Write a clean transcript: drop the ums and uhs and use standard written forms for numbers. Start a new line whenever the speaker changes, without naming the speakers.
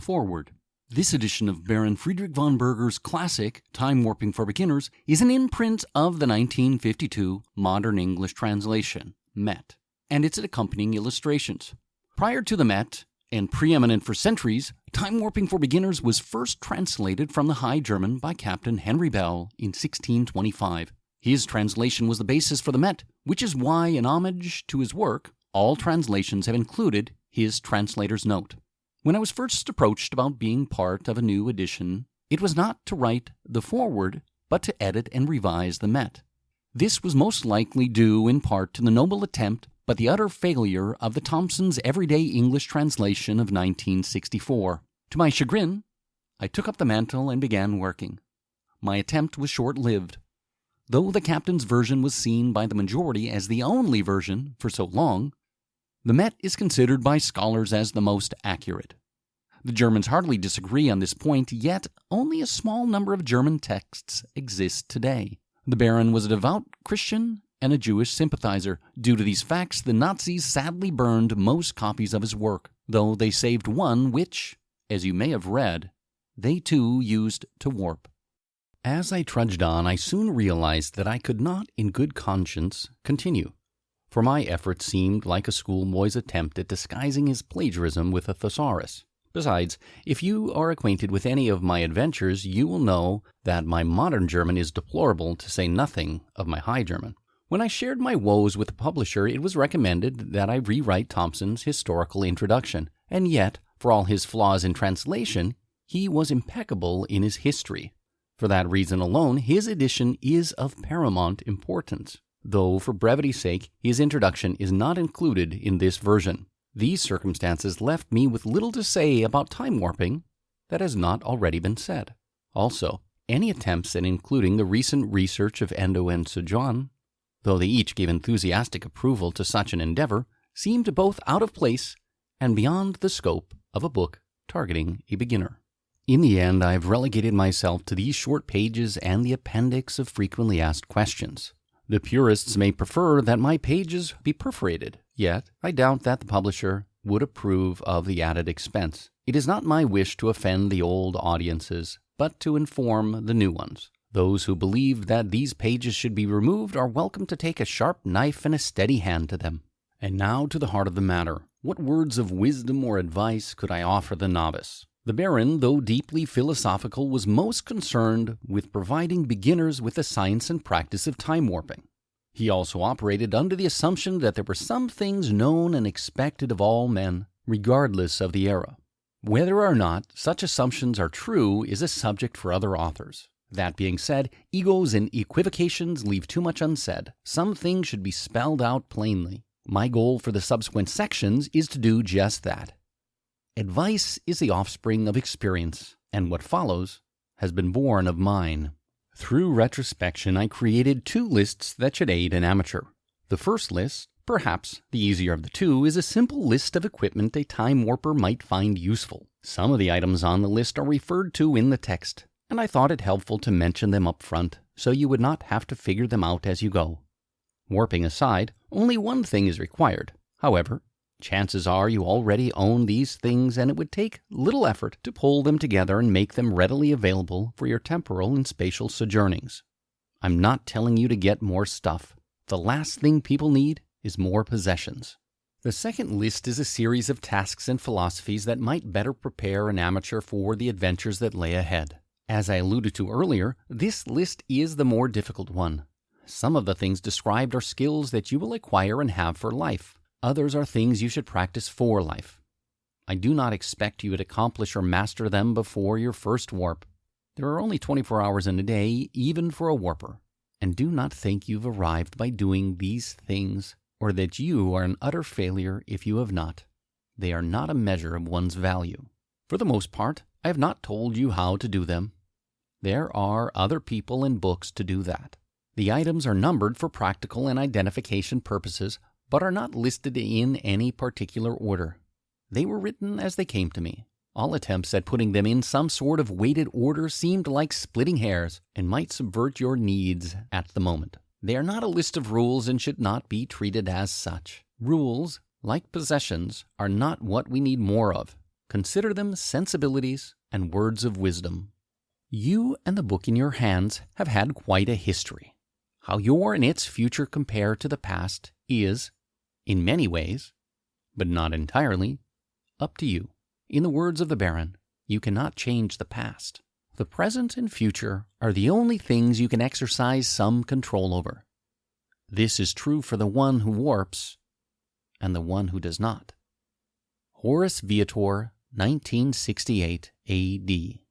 Forward. This edition of Baron Friedrich von Berger's classic, Time Warping for Beginners, is an imprint of the 1952 Modern English Translation, Met, and its accompanying illustrations. Prior to the Met, and preeminent for centuries, Time Warping for Beginners was first translated from the High German by Captain Henry Bell in 1625. His translation was the basis for the Met, which is why, in homage to his work, all translations have included his translator's note. When I was first approached about being part of a new edition, it was not to write the foreword, but to edit and revise the Met. This was most likely due in part to the noble attempt, but the utter failure of the Thompson's Everyday English translation of 1964. To my chagrin, I took up the mantle and began working. My attempt was short-lived. Though the captain's version was seen by the majority as the only version for so long, the Met is considered by scholars as the most accurate. The Germans hardly disagree on this point, yet only a small number of German texts exist today. The Baron was a devout Christian and a Jewish sympathizer. Due to these facts, the Nazis sadly burned most copies of his work, though they saved one which, as you may have read, they too used to warp. As I trudged on, I soon realized that I could not, in good conscience, continue, for my effort seemed like a schoolboy's attempt at disguising his plagiarism with a thesaurus. Besides, if you are acquainted with any of my adventures, you will know that my modern German is deplorable, to say nothing of my High German. When I shared my woes with the publisher, it was recommended that I rewrite Thompson's historical introduction, and yet, for all his flaws in translation, he was impeccable in his history. For that reason alone, his edition is of paramount importance, though for brevity's sake, his introduction is not included in this version. These circumstances left me with little to say about time warping that has not already been said. Also, any attempts at including the recent research of Endo and Sojourn, though they each gave enthusiastic approval to such an endeavor, seemed both out of place and beyond the scope of a book targeting a beginner. In the end, I have relegated myself to these short pages and the appendix of frequently asked questions. The purists may prefer that my pages be perforated, yet I doubt that the publisher would approve of the added expense. It is not my wish to offend the old audiences, but to inform the new ones. Those who believe that these pages should be removed are welcome to take a sharp knife and a steady hand to them. And now to the heart of the matter. What words of wisdom or advice could I offer the novice? The Baron, though deeply philosophical, was most concerned with providing beginners with the science and practice of time warping. He also operated under the assumption that there were some things known and expected of all men, regardless of the era. Whether or not such assumptions are true is a subject for other authors. That being said, egos and equivocations leave too much unsaid. Some things should be spelled out plainly. My goal for the subsequent sections is to do just that. Advice is the offspring of experience, and what follows has been born of mine. Through retrospection, I created two lists that should aid an amateur. The first list, perhaps the easier of the two, is a simple list of equipment a time warper might find useful. Some of the items on the list are referred to in the text, and I thought it helpful to mention them up front, so you would not have to figure them out as you go. Warping aside, only one thing is required. However, chances are you already own these things, and it would take little effort to pull them together and make them readily available for your temporal and spatial sojournings. I'm not telling you to get more stuff. The last thing people need is more possessions. The second list is a series of tasks and philosophies that might better prepare an amateur for the adventures that lay ahead. As I alluded to earlier, this list is the more difficult one. Some of the things described are skills that you will acquire and have for life. Others are things you should practice for life. I do not expect you to accomplish or master them before your first warp. There are only 24 hours in a day, even for a warper. And do not think you've arrived by doing these things, or that you are an utter failure if you have not. They are not a measure of one's value. For the most part, I have not told you how to do them. There are other people and books to do that. The items are numbered for practical and identification purposes, but are not listed in any particular order. They were written as they came to me. All attempts at putting them in some sort of weighted order seemed like splitting hairs and might subvert your needs at the moment. They are not a list of rules and should not be treated as such. Rules, like possessions, are not what we need more of. Consider them sensibilities and words of wisdom. You and the book in your hands have had quite a history. How your and its future compare to the past is, in many ways, but not entirely, up to you. In the words of the Baron, you cannot change the past. The present and future are the only things you can exercise some control over. This is true for the one who warps and the one who does not. Horace Viator, 1968 AD.